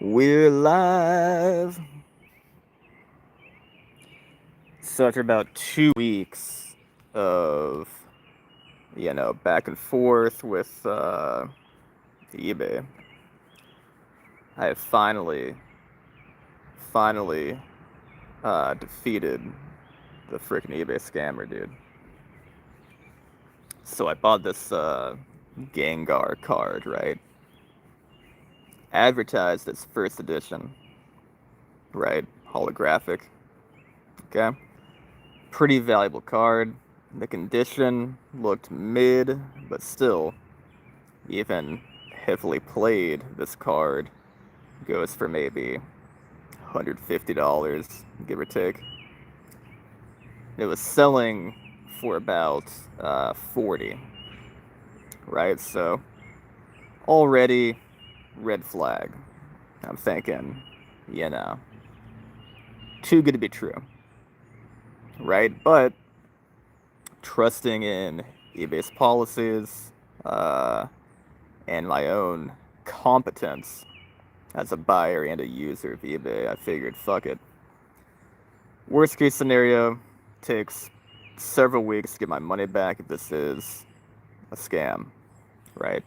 We're live. So after about 2 weeks of, back and forth with eBay, I have finally defeated the freaking eBay scammer, dude. So I bought this Gengar card, right? Advertised as first edition, right? Holographic. Okay. Pretty valuable card. The condition looked mid, but still, even heavily played, this card goes for maybe $150, give or take. It was selling for about 40, right? So already red flag. I'm thinking, you know, too good to be true, right? But trusting in eBay's policies uh, and my own competence as a buyer and a user of eBay, I figured, fuck it. Worst case scenario, takes several weeks to get my money back if this is a scam, right?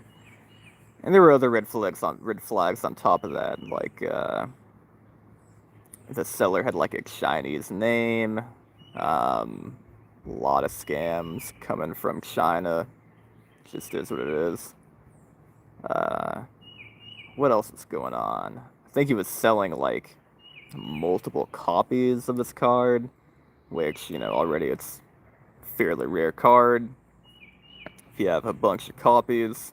And there were other red flags on top of that, like the seller had like a Chinese name, a lot of scams coming from China. Just is what it is. Uh, what else is going on? I think he was selling like multiple copies of this card, which, already it's a fairly rare card. If you have a bunch of copies,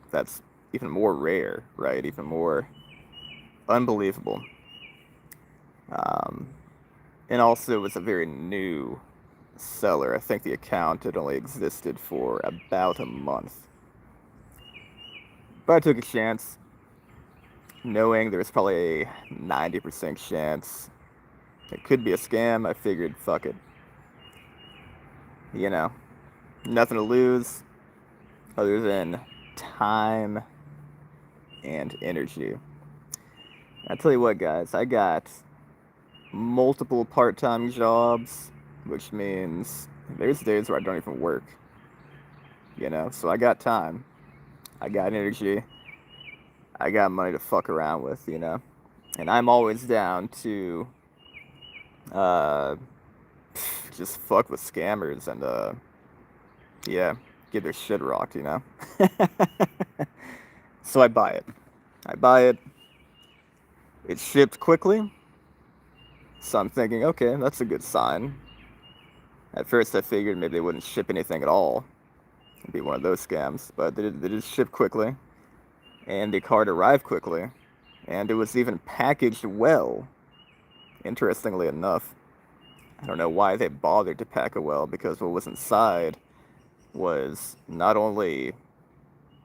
that's even more rare, right? Even more unbelievable. Um, and also, it was a very new seller. I think the account had only existed for about a month. But I took a chance, knowing there was probably a 90% chance it could be a scam. I figured, fuck it. You know, nothing to lose other than time and energy. I tell you what, guys, I got multiple part-time jobs, which means there's days where I don't even work. So I got time, I got energy, I got money to fuck around with, and I'm always down to uh, just fuck with scammers and yeah, get their shit rocked. So I buy it. I buy it. It's shipped quickly, so I'm thinking, okay, that's a good sign. At first, I figured maybe they wouldn't ship anything at all. It'd be one of those scams, but they did ship quickly, and the card arrived quickly, and it was even packaged well. Interestingly enough, I don't know why they bothered to pack it well, because what was inside was not only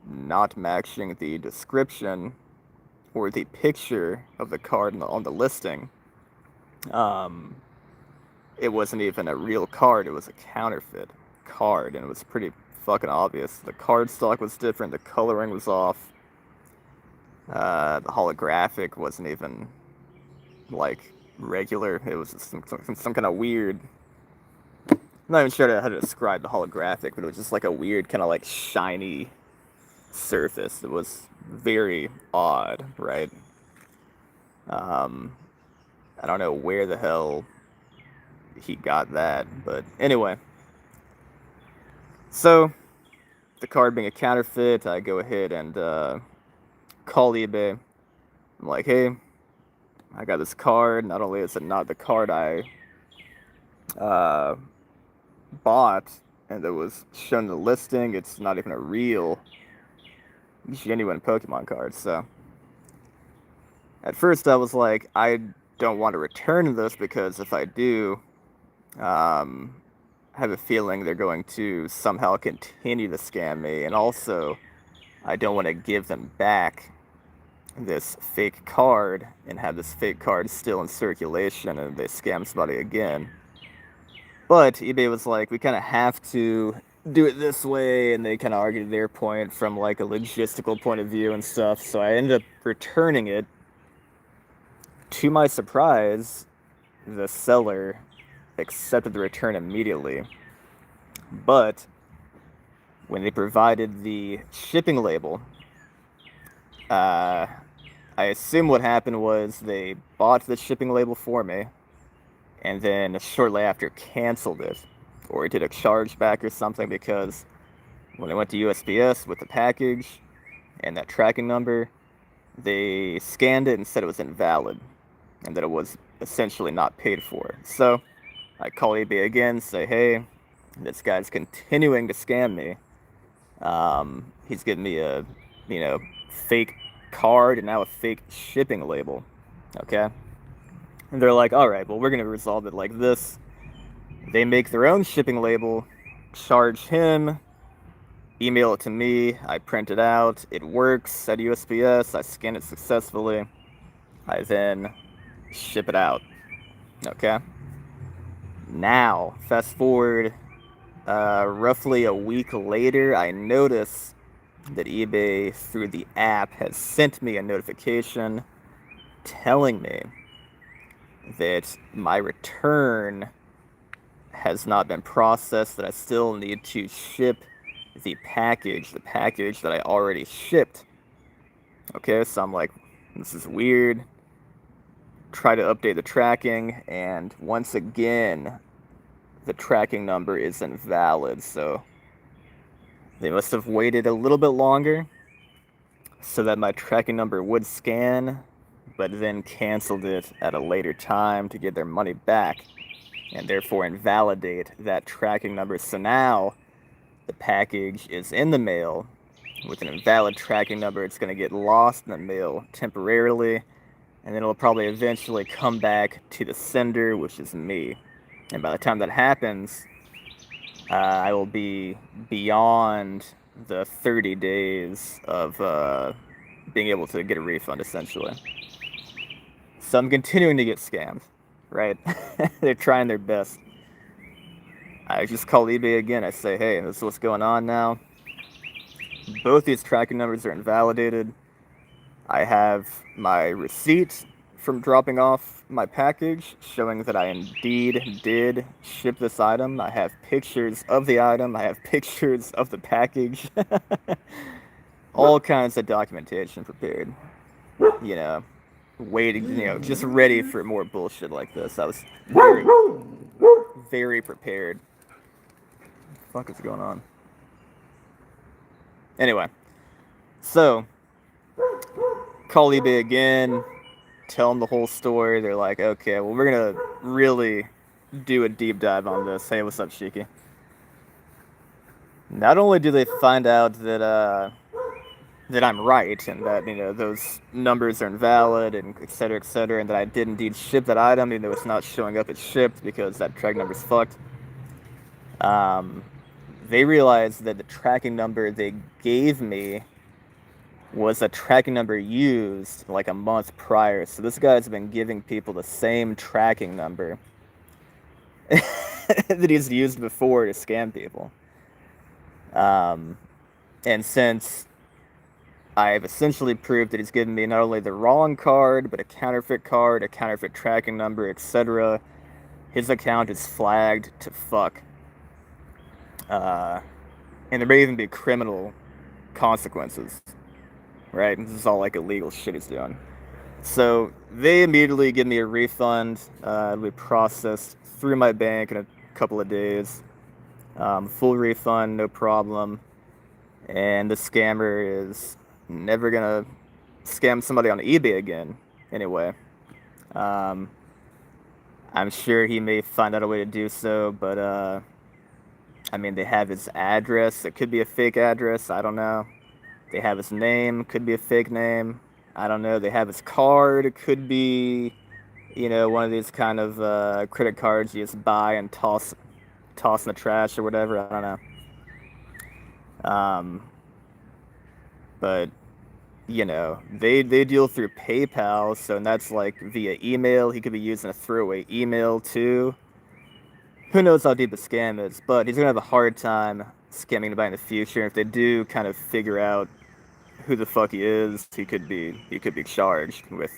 not matching the description or the picture of the card on the listing. Um, it wasn't even a real card, it was a counterfeit card, and it was pretty fucking obvious. The card stock was different, the coloring was off, the holographic wasn't even like regular, it was some kind of weird. I'm not even sure how to describe the holographic, but it was just like a weird kind of like shiny surface. It was very odd, right? Um, I don't know where the hell he got that, but anyway. So, the card being a counterfeit, I go ahead and call eBay. I'm like, hey, I got this card. Not only is it not the card I uh, bought and that was shown in the listing, it's not even a real, genuine Pokemon card. So, at first I was like, I don't want to return this because if I do, um, I have a feeling they're going to somehow continue to scam me, and also I don't want to give them back this fake card and have this fake card still in circulation and they scam somebody again. But eBay was like, we kind of have to do it this way, and they kind of argued their point from like a logistical point of view and stuff. So I ended up returning it, To my surprise, the seller accepted the return immediately. But when they provided the shipping label, I assume what happened was they bought the shipping label for me and then shortly after canceled it or did a chargeback or something, because when I went to USPS with the package and that tracking number, they scanned it and said it was invalid and that it was essentially not paid for. So I call eBay again, say, hey, this guy's continuing to scam me. He's giving me a, fake card and now a fake shipping label. Okay? And they're like, all right, well, we're going to resolve it like this. They make their own shipping label, charge him, email it to me, I print it out, it works at USPS, I scan it successfully, I then ship it out. Okay? Now, fast forward roughly a week later, I notice that eBay, through the app, has sent me a notification telling me that my return has not been processed, that I still need to ship the package that I already shipped. Okay, so I'm like, this is weird. Try to update the tracking, and once again, the tracking number is invalid. So they must have waited a little bit longer so that my tracking number would scan, but then canceled it at a later time to get their money back and therefore invalidate that tracking number. So now the package is in the mail with an invalid tracking number. It's going to get lost in the mail temporarily, and then it'll probably eventually come back to the sender, which is me. And by the time that happens, I will be beyond the 30 days of being able to get a refund, essentially. So I'm continuing to get scammed, right? They're trying their best. I just call eBay again. I say, hey, this is what's going on now. Both these tracking numbers are invalidated. I have my receipt from dropping off my package showing that I indeed did ship this item. I have pictures of the item. I have pictures of the package. All kinds of documentation prepared. Waiting, just ready for more bullshit like this. I was very, very prepared. What the fuck is going on? Anyway, so call eBay again, tell them the whole story. They're like, okay, well, we're gonna really do a deep dive on this. Hey, what's up, Shiki? Not only do they find out that I'm right and that those numbers are invalid and et cetera, and that I did indeed ship that item, even though it's not showing up as shipped because that track number's fucked. They realized that the tracking number they gave me was a tracking number used like a month prior. So this guy's been giving people the same tracking number that he's used before to scam people. And since I've essentially proved that he's given me not only the wrong card, but a counterfeit tracking number, etc., his account is flagged to fuck. And there may even be criminal consequences, right? This is all like illegal shit he's doing. So they immediately give me a refund. It'll be processed through my bank in a couple of days. Full refund, no problem. And the scammer is never gonna scam somebody on eBay again, anyway. I'm sure he may find out a way to do so, but they have his address. It could be a fake address. I don't know. They have his name. Could be a fake name. I don't know. They have his card. It could be, one of these kind of credit cards you just buy and toss in the trash or whatever. I don't know. But they deal through PayPal, so that's like via email. He could be using a throwaway email too. Who knows how deep the scam is, but he's gonna have a hard time scamming anybody in the future. If they do kind of figure out who the fuck he is, he could be charged with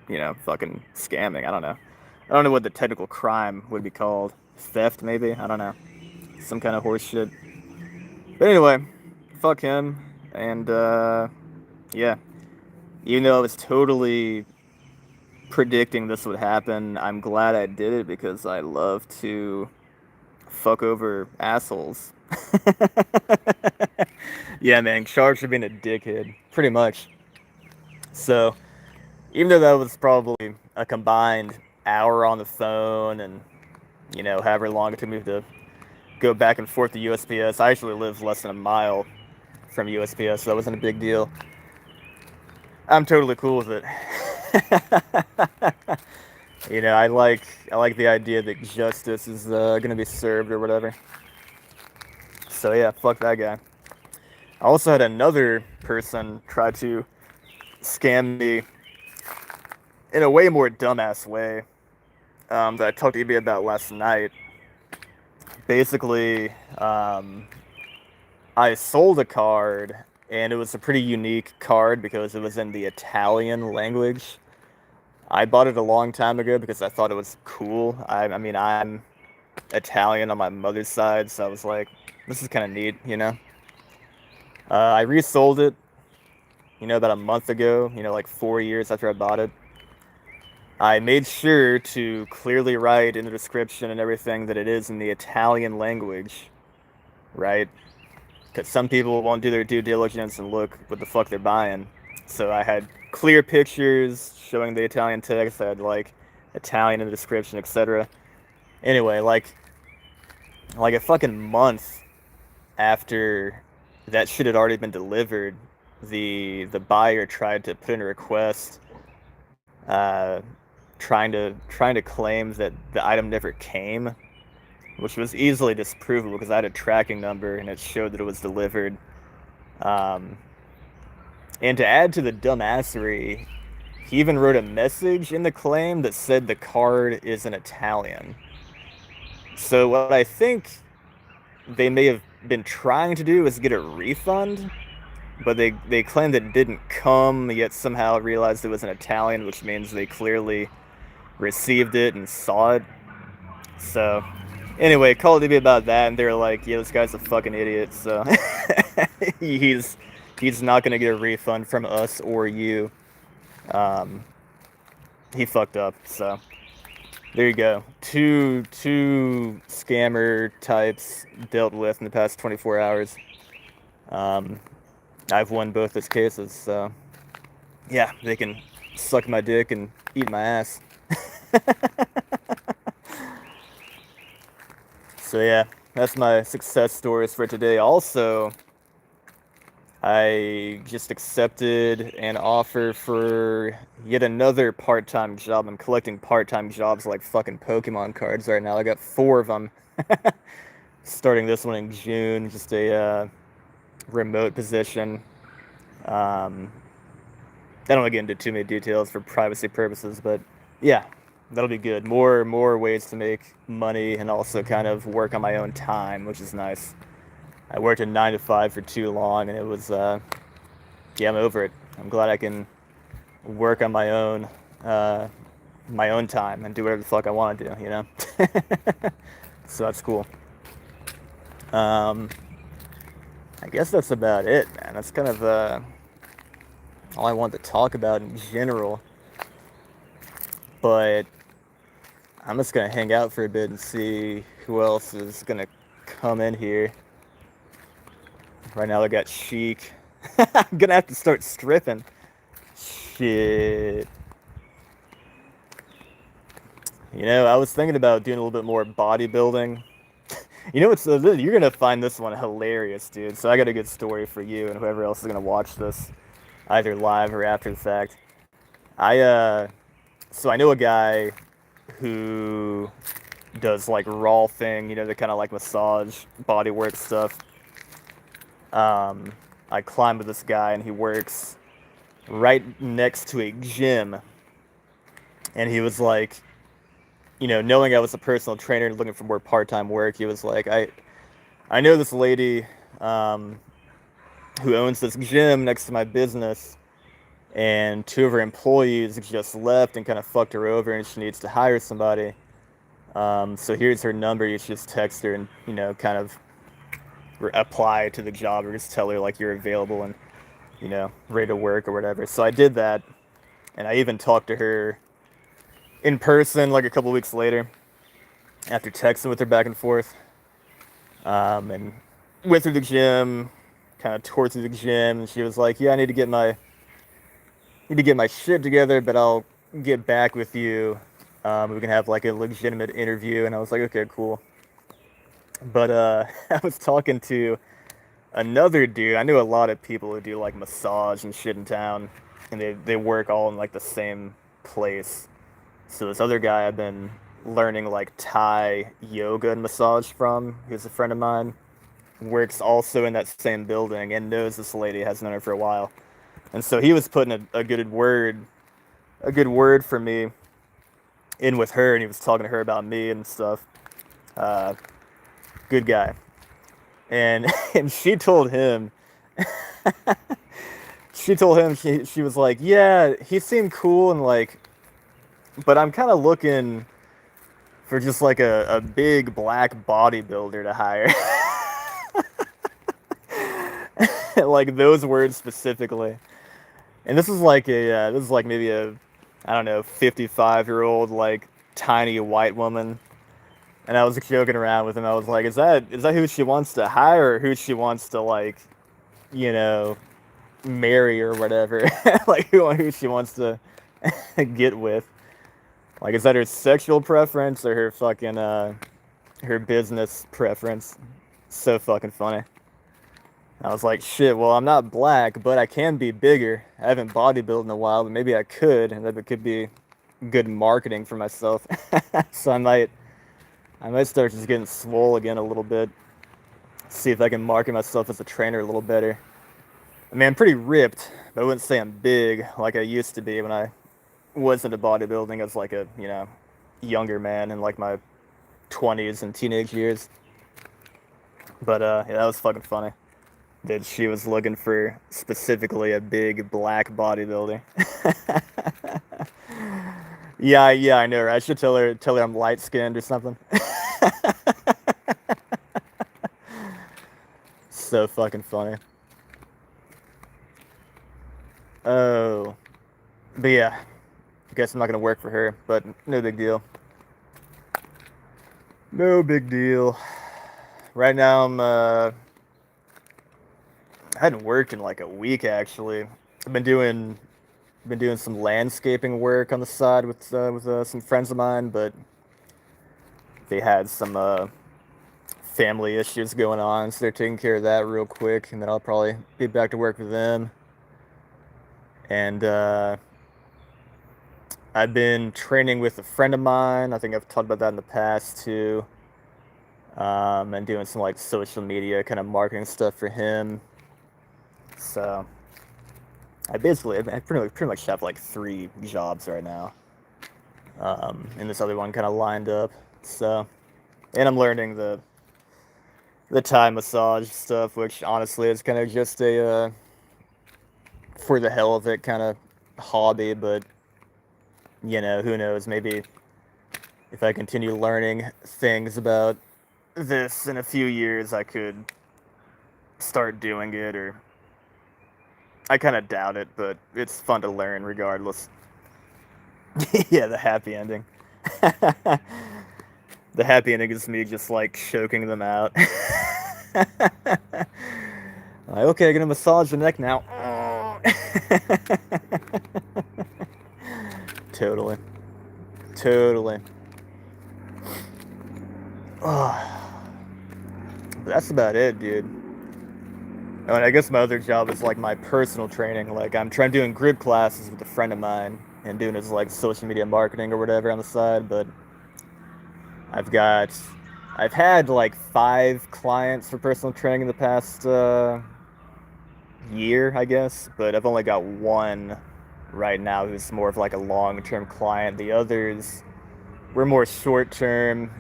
fucking scamming. I don't know. I don't know what the technical crime would be called. Theft, maybe? I don't know. Some kind of horse shit. But anyway, fuck him. And, yeah. Even though I was totally predicting this would happen, I'm glad I did it because I love to fuck over assholes. Yeah, man, charged for being a dickhead. Pretty much. So, even though that was probably a combined hour on the phone and, however long it took me to go back and forth to USPS, I actually live less than a mile from USPS, so that wasn't a big deal. I'm totally cool with it. I like the idea that justice is gonna be served or whatever. So yeah, fuck that guy. I also had another person try to scam me in a way more dumbass way that I talked to EB about last night. Basically, I sold a card, and it was a pretty unique card because it was in the Italian language. I bought it a long time ago because I thought it was cool. I mean, I'm Italian on my mother's side, so I was like, this is kind of neat, I resold it, about a month ago, like 4 years after I bought it. I made sure to clearly write in the description and everything that it is in the Italian language, right? Because some people won't do their due diligence and look what the fuck they're buying. So I had clear pictures showing the Italian text. I had like Italian in the description, etc. Anyway, like a fucking month after that shit had already been delivered, the buyer tried to put in a request, trying to claim that the item never came, which was easily disprovable because I had a tracking number and it showed that it was delivered. And to add to the dumbassery, he even wrote a message in the claim that said the card is in Italian. So what I think they may have been trying to do is get a refund, but they claimed it didn't come, yet somehow realized it was in Italian, which means they clearly received it and saw it. So anyway, called me about that, and they were like, yeah, this guy's a fucking idiot, so he's not gonna get a refund from us or you. He fucked up, so there you go. Two scammer types dealt with in the past 24 hours. I've won both those cases, so yeah, they can suck my dick and eat my ass. So yeah, that's my success stories for today. Also, I just accepted an offer for yet another part-time job. I'm collecting part-time jobs like fucking Pokemon cards right now. I got 4 of them. Starting this one in June, just a remote position. I don't want to get into too many details for privacy purposes, but yeah, that'll be good. More ways to make money and also kind of work on my own time, which is nice. I worked a 9 to 5 for too long, and it was, yeah, I'm over it. I'm glad I can work on my own time and do whatever the fuck I want to do, So that's cool. I guess that's about it, man. That's kind of all I want to talk about in general. But I'm just gonna hang out for a bit and see who else is gonna come in here. Right now I got Sheik. I'm gonna have to start stripping. Shit. I was thinking about doing a little bit more bodybuilding. What's you're gonna find this one hilarious, dude. So I got a good story for you and whoever else is gonna watch this, either live or after the fact. So I know a guy who does like raw thing, the kind of like massage, bodywork stuff. I climbed with this guy, and he works right next to a gym. And he was like, knowing I was a personal trainer looking for more part-time work, he was like, I know this lady who owns this gym next to my business, and two of her employees just left and kind of fucked her over, and she needs to hire somebody. So here's her number. You just text her and, kind of apply to the job, or just tell her like you're available and, ready to work or whatever. So I did that, and I even talked to her in person like a couple weeks later after texting with her back and forth. And went through the gym, kind of tore through the gym, and she was like, "Yeah, I need to get my shit together, but I'll get back with you. We can have like a legitimate interview." And I was like, "Okay, cool." But I was talking to another dude. I knew a lot of people who do like massage and shit in town, and they work all in like the same place. So this other guy I've been learning like Thai yoga and massage from, who's a friend of mine, works also in that same building and knows this lady, has known her for a while. And so he was putting a good word for me in with her, and he was talking to her about me and stuff. Uh, Good guy. And and she was like, "Yeah, he seemed cool and like, but I'm kind of looking for just like a big black bodybuilder to hire." Like those words specifically. And this is like maybe a, I don't know, 55-year-old like tiny white woman. And I was joking around with him. I was like, is that who she wants to hire, or who she wants to like, you know, marry or whatever?" Like who she wants to get with. Like, is that her sexual preference or her fucking her business preference? So fucking funny. I was like, "Shit, well, I'm not black, but I can be bigger. I haven't bodybuilded in a while, but maybe I could, and that could be good marketing for myself." So I might start just getting swole again a little bit. See if I can market myself as a trainer a little better. I mean, I'm pretty ripped, but I wouldn't say I'm big like I used to be when I was into bodybuilding as like a, younger man in like my 20s and teenage years. But yeah, that was fucking funny. That she was looking for specifically a big black bodybuilder. Yeah, I know, right? I should tell her I'm light skinned or something. So fucking funny. Oh, but yeah, I guess I'm not gonna work for her, but no big deal. No big deal. Right now I hadn't worked in like a week actually. I've been doing some landscaping work on the side with some friends of mine, but they had some family issues going on, so they're taking care of that real quick, and then I'll probably be back to work with them. And I've been training with a friend of mine. I think I've talked about that in the past too. And doing some like social media kind of marketing stuff for him. So I pretty much have like three jobs right now. And this other one kind of lined up. So, and I'm learning the Thai massage stuff, which honestly is kind of just a for the hell of it kind of hobby. But who knows? Maybe if I continue learning things about this in a few years, I could start doing it, or I kind of doubt it, but it's fun to learn regardless. Yeah, the happy ending. The happy ending is me just like choking them out. Like, okay, I'm gonna massage the neck now. Totally. Totally. Oh, that's about it, dude. Oh, and I guess my other job is like my personal training. Like I'm trying doing group classes with a friend of mine and doing his like social media marketing or whatever on the side. But I've got, I've had like 5 clients for personal training in the past year, I guess. But I've only got one right now who's more of like a long-term client. The others were more short-term.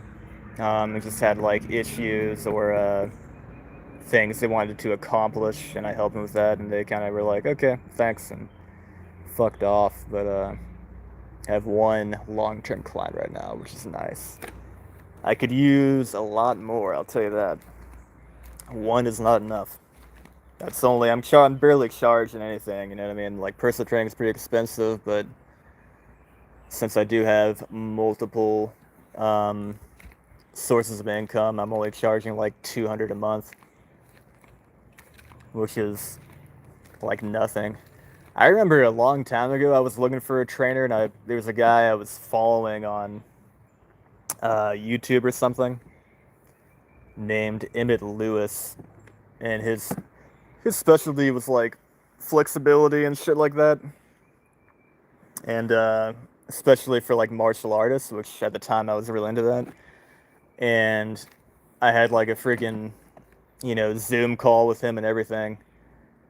They just had like issues or things they wanted to accomplish, and I helped them with that, and they kind of were like, "Okay, thanks," and fucked off, but I have one long-term client right now, which is nice. I could use a lot more, I'll tell you that. One is not enough. I'm barely charging anything, you know what I mean? Like, personal training is pretty expensive, but since I do have multiple um, sources of income, I'm only charging like $200 a month, which is like nothing. I remember a long time ago, I was looking for a trainer, and there was a guy I was following on YouTube or something named Emmett Lewis, and his specialty was like flexibility and shit like that, and especially for like martial artists, which at the time I was really into that. And I had like a freaking, Zoom call with him and everything,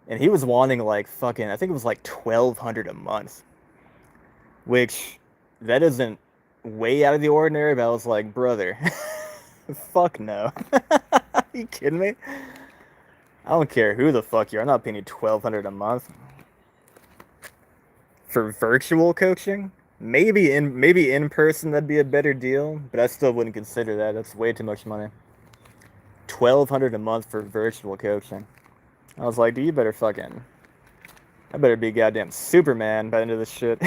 and he was wanting like fucking, I think it was like 1,200 a month, which that isn't way out of the ordinary, but I was like, brother, fuck no. Are you kidding me? I don't care who the fuck you are. I'm not paying you 1,200 a month for virtual coaching. Maybe in person that'd be a better deal, but I still wouldn't consider that. That's way too much money. 1,200 a month for virtual coaching. I was like, dude, I better be goddamn Superman by the end of this shit.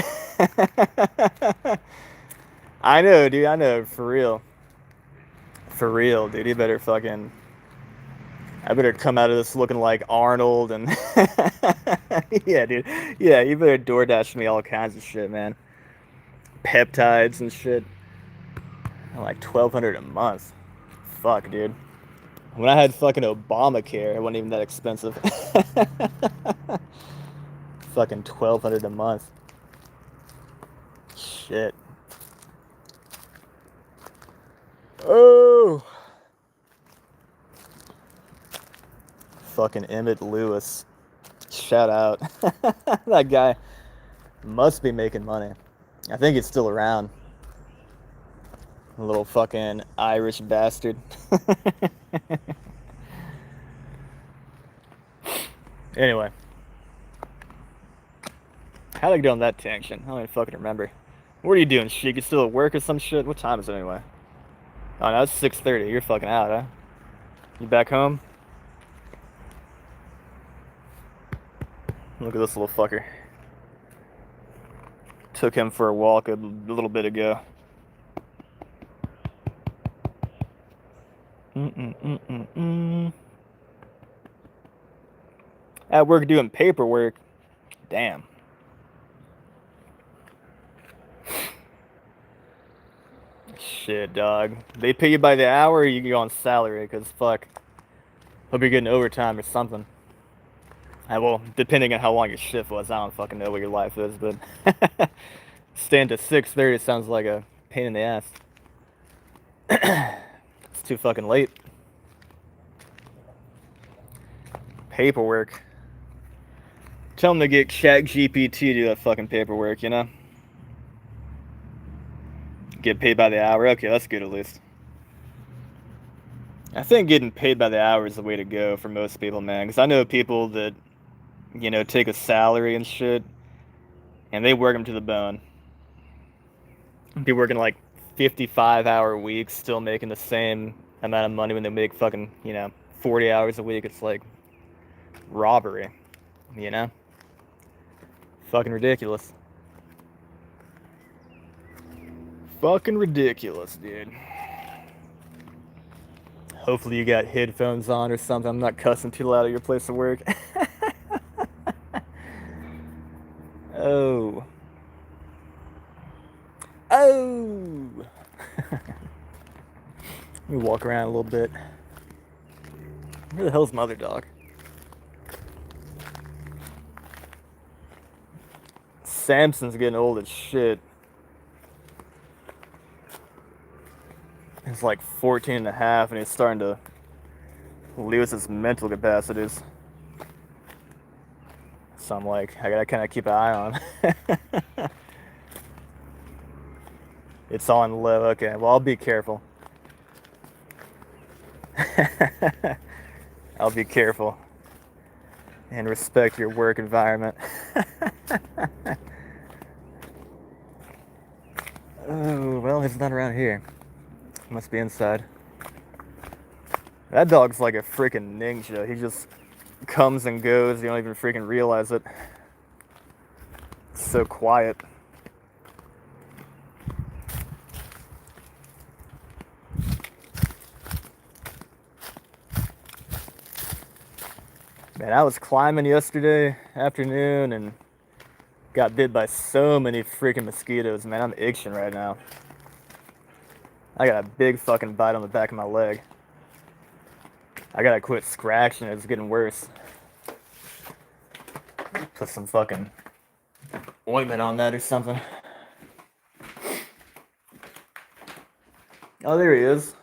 I know, dude. I know, for real. For real, dude. I better come out of this looking like Arnold and yeah, dude. Yeah, you better DoorDash me all kinds of shit, man. Peptides and shit. Like 1,200 a month. Fuck, dude. When I had fucking Obamacare, it wasn't even that expensive. Fucking 1,200 a month. Shit. Oh. Fucking Emmett Lewis. Shout out. That guy must be making money. I think he's still around. A little fucking Irish bastard. Anyway. How'd I get on that tangent? I don't even fucking remember. What are you doing, Sheik? You still at work or some shit? What time is it anyway? Oh, no, it's 6:30. You're fucking out, huh? You back home? Look at this little fucker. Took him for a walk a little bit ago. At work doing paperwork. Damn. Shit, dog. They pay you by the hour, or you go on salary? Because fuck, hope you're getting overtime or something. Well, depending on how long your shift was, I don't fucking know what your life is, but staying to 6:30 sounds like a pain in the ass. It's too fucking late. Paperwork. Tell them to get ChatGPT to do that fucking paperwork, you know? Get paid by the hour. Okay, that's good at least. I think getting paid by the hour is the way to go for most people, man. Because I know people that, take a salary and shit, and they work them to the bone. Be working like 55-hour weeks, still making the same amount of money when they make fucking, 40 hours a week. It's like robbery, you know? Fucking ridiculous. Fucking ridiculous, dude. Hopefully you got headphones on or something. I'm not cussing too loud at your place of work. Oh. Oh! Let me walk around a little bit. Where the hell's my other dog? Samson's getting old as shit. He's like 14 and a half, and he's starting to lose his mental capacities. So I'm like, I gotta kind of keep an eye on. It's on low. Okay, well, I'll be careful. I'll be careful and respect your work environment. Oh, well, he's not around here. He must be inside. That dog's like a freaking ninja. He just comes and goes. You don't even freaking realize it. It's so quiet. Man, I was climbing yesterday afternoon and got bit by so many freaking mosquitoes. Man, I'm itching right now. I got a big fucking bite on the back of my leg. I gotta quit scratching. It's getting worse. Put some fucking ointment on that or something. Oh, there he is.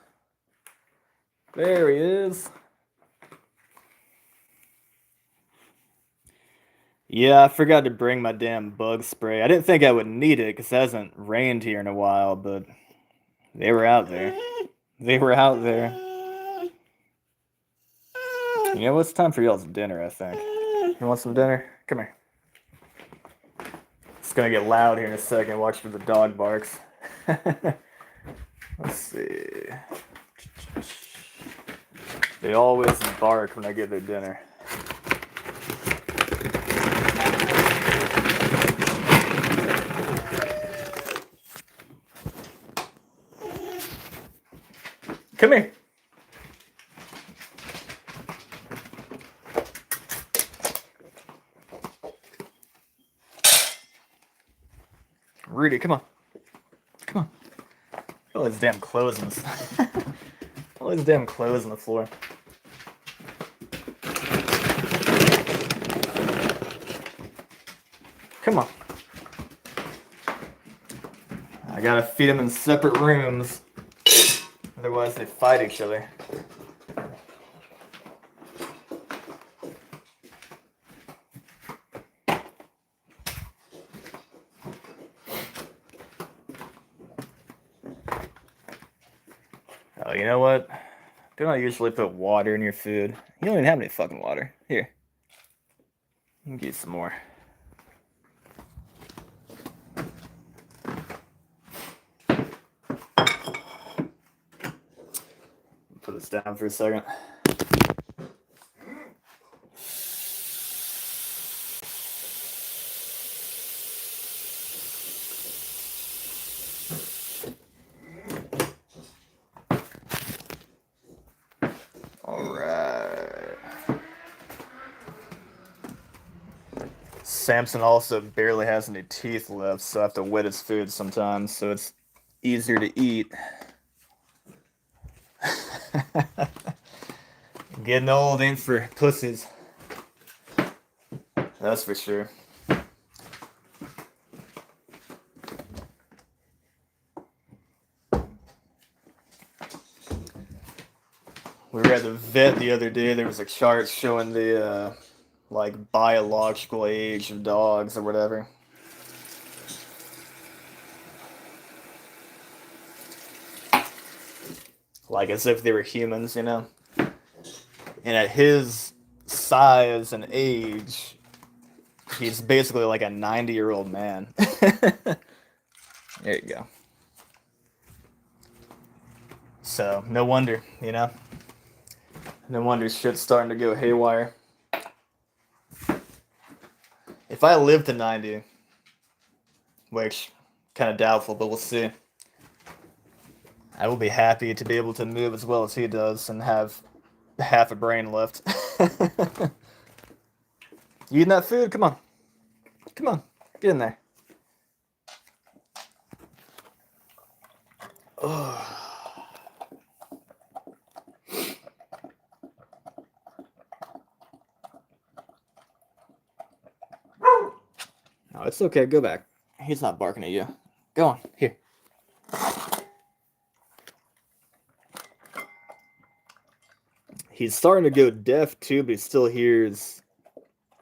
There he is. Yeah, I forgot to bring my damn bug spray. I didn't think I would need it because it hasn't rained here in a while, but they were out there. They were out there. You know, it's time for y'all's dinner, I think. You want some dinner? Come here. It's gonna get loud here in a second. Watch for the dog barks. Let's see. They always bark when I get their dinner. Come here. Rudy, come on. Come on. All these damn clothes on the all these damn clothes on the floor. Come on. I gotta feed them in separate rooms. Otherwise they fight each other. Oh, you know what? Do not usually put water in your food. You don't even have any fucking water. Here. You can get some more. Put this down for a second. Samson also barely has any teeth left, so I have to wet his food sometimes, so it's easier to eat. Getting old ain't for pussies. That's for sure. We were at the vet the other day. There was a chart showing the like biological age of dogs or whatever. Like as if they were humans, you know? And at his size and age, he's basically like a 90-year-old man. There you go. So, no wonder, you know? No wonder shit's starting to go haywire. If I live to 90, which kind of doubtful, but we'll see, I will be happy to be able to move as well as he does and have half a brain left. You eating that food? Come on. Come on. Get in there. Oh. No, it's okay. Go back. He's not barking at you. Go on. Here. He's starting to go deaf too, but he still hears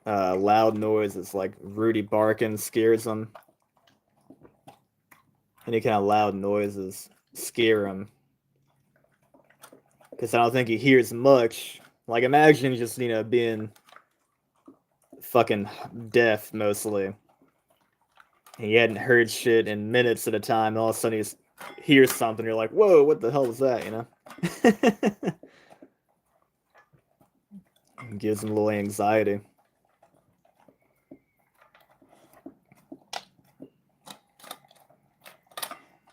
loud noises, like Rudy barking scares him. Any kind of loud noises scare him. Because I don't think he hears much. Like, imagine just, you know, being fucking deaf mostly. He hadn't heard shit in minutes at a time, and all of a sudden he hears something, you're like, whoa, what the hell was that, you know? It gives him a little anxiety.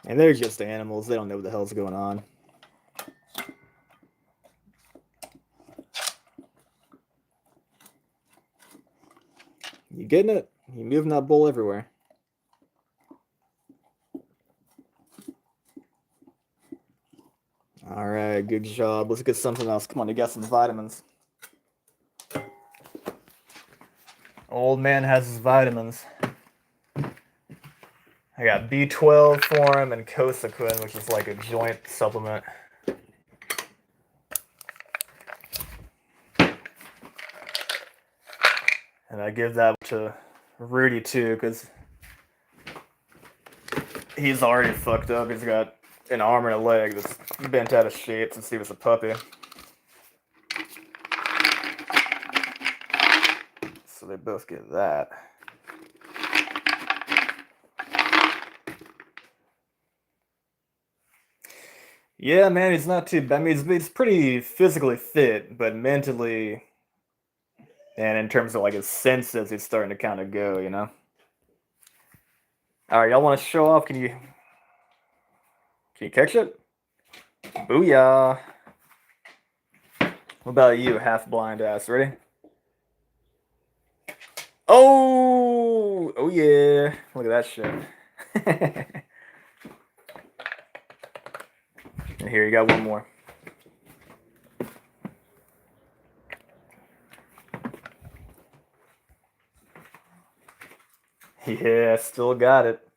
And they're just animals, they don't know what the hell's going on. You getting it? You moving that bowl everywhere. Alright, good job. Let's get something else. Come on, you got some vitamins. Old man has his vitamins. I got B12 for him and Cosequin, which is like a joint supplement. And I give that to Rudy too, because he's already fucked up. He's got an arm and a leg that's bent out of shape since he was a puppy. So they both get that. Yeah, man, he's not too bad. I mean, he's pretty physically fit, but mentally, and in terms of like his senses, he's starting to kind of go, you know? Alright, y'all want to show off? Can you catch it? Booyah! What about you, half-blind ass? Ready? Oh! Oh yeah! Look at that shit. And here, you got one more. Yeah, still got it.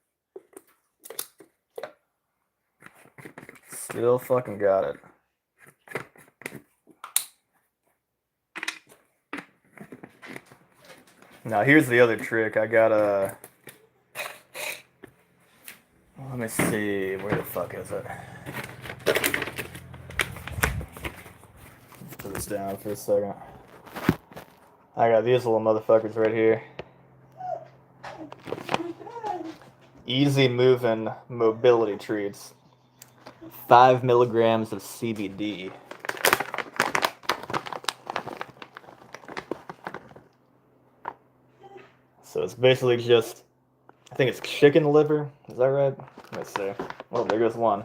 Still fucking got it. Now here's the other trick. I got a... Let me see. Where the fuck is it? Let's put this down for a second. I got these little motherfuckers right here. Easy moving mobility treats. 5 milligrams of CBD. So it's basically just, I think it's chicken liver. Is that right? Let's see. Oh, there goes one.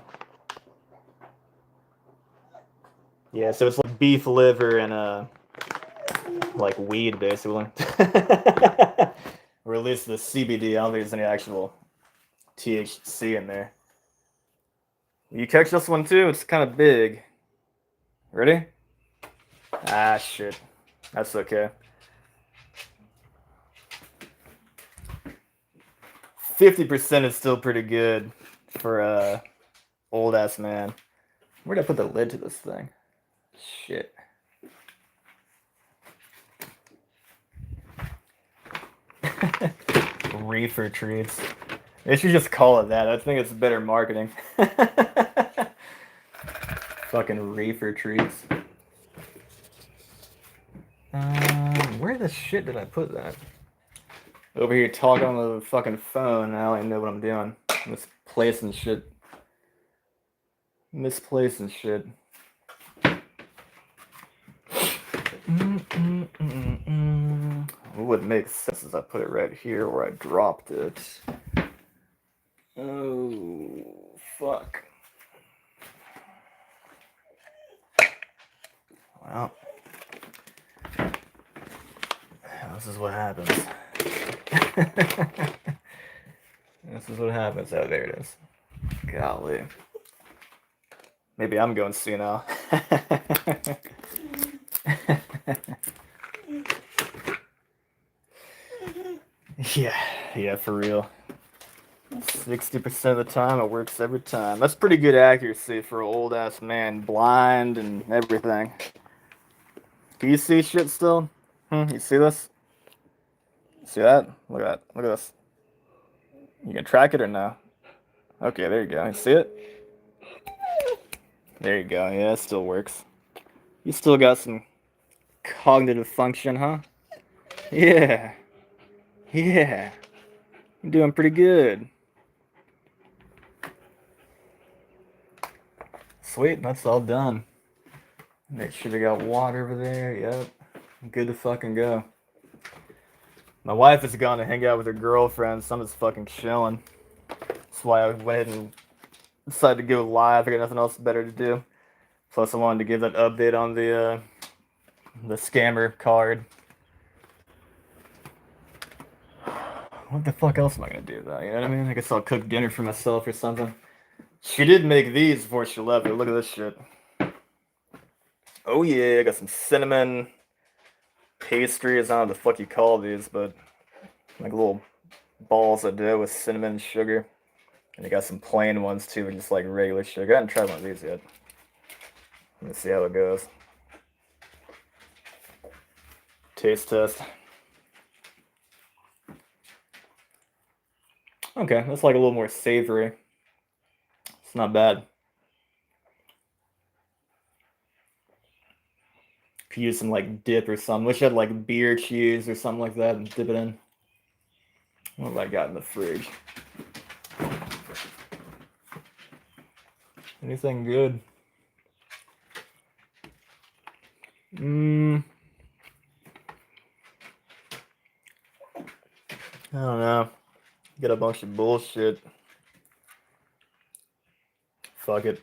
Yeah, so it's like beef liver and like weed basically. Or at least the CBD. I don't think there's any actual THC in there. You catch this one too? It's kind of big. Ready? Ah, shit. That's okay. 50% is still pretty good for a old ass man. Where'd I put the lid to this thing? Shit. Reefer treats. They should just call it that. I think it's better marketing. Fucking reefer treats. Where the shit did I put that? Over here talking on the fucking phone. I don't even know what I'm doing. Misplacing shit. Misplacing shit. What would make sense is I put it right here where I dropped it. Oh, fuck. Well, this is what happens. This is what happens. Oh, there it is. Golly. Maybe I'm going senile. Yeah, for real. 60% of the time, it works every time. That's pretty good accuracy for an old ass man, blind and everything. Can you see shit still? You see this? See that? Look at that. Look at this. You can track it or no? Okay, there you go. You see it? There you go. Yeah, it still works. You still got some cognitive function, huh? Yeah. Yeah. I'm doing pretty good. Sweet, that's all done. Make sure they got water over there. Yep. Good to fucking go. My wife is gone to hang out with her girlfriend, so I'm just fucking chilling. That's why I went ahead and decided to go live. I got nothing else better to do. Plus, I wanted to give that update on the scammer card. What the fuck else am I gonna do though? You know what I mean? I guess I'll cook dinner for myself or something. She did make these before she left. Look at this shit. Oh yeah, I got some cinnamon pastries. I don't know what the fuck you call these, but like little balls of dough with cinnamon and sugar. And they got some plain ones too, with just like regular sugar. I haven't tried one of these yet. Let's see how it goes. Taste test. Okay, that's like a little more savory. It's not bad. Could use some like dip or something. Wish I had like beer cheese or something like that and dip it in. What have I got in the fridge? Anything good? I don't know. Get a bunch of bullshit. Fuck it.